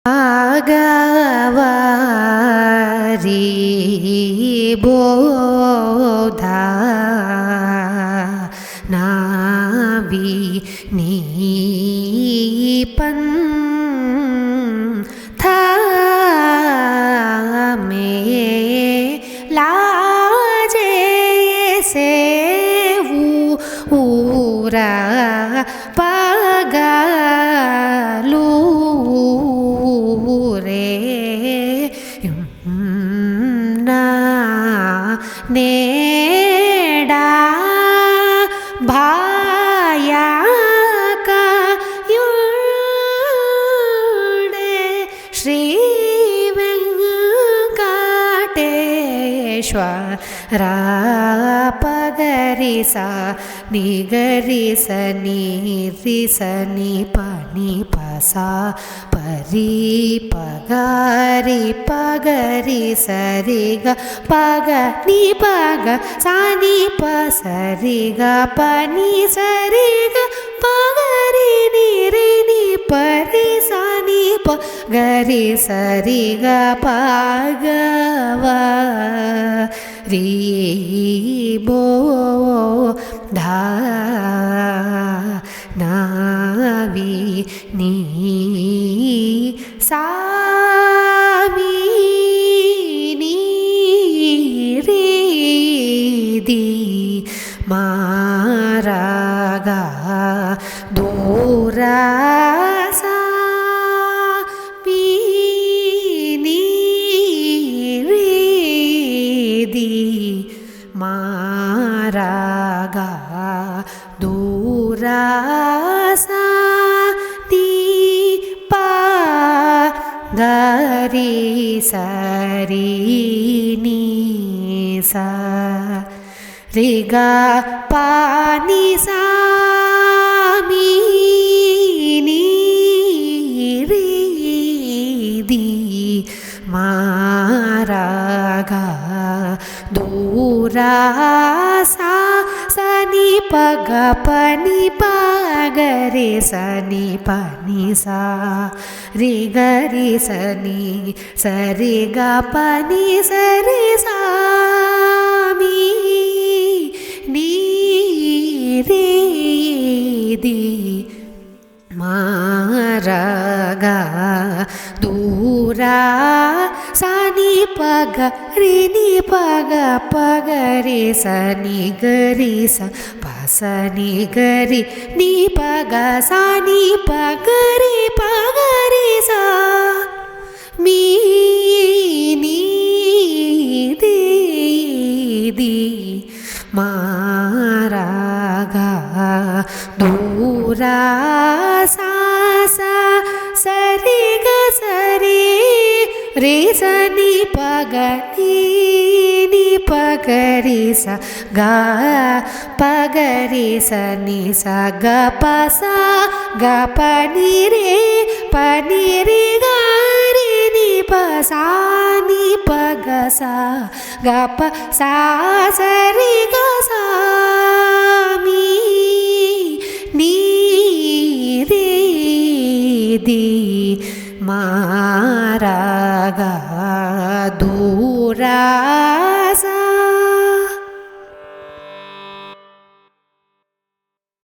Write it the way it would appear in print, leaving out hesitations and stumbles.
आगवारी बोधा नावी नीपन था में लाजे से ऊरा पगलू नेड़ा भाया का युड़े श्री वेंकटेश्वर पगरिसा निगरिसा निरिसा निपनि पसा परी पगारी पगरी सरिग पग नि पग सानी प सरिग पनी सरिग पगरी नि रे नि परी सानी प गरी सरिग पगवा री बो धा नावी नी सामी नी रे दी मारागा दूरा सा पीनी रे दी मारागा दूरा सा गरी सरी नी सा रे गा पानी सा मी नी रे दी मारा गा दूरा सा सनी पग पनी पगरे सनी पनी सा रे गरी सनी सरे गा पनी सरे सा मी नी रे दी मारा गा दूरा सानी पग रे नी पग पगरे सनी गरी सा पासनी गरी नी पग सानी पगरे पगरे सा मी नी दे दी मारा गा दूरा सा सा सरे ग सरे रे सनी पग नी पगरे सा गा पगरे सनी सा ग पसा ग पनी रे गा रे नी पसा नी पग सा ग प सा सरे ग सा मी नी रे दी मारा गा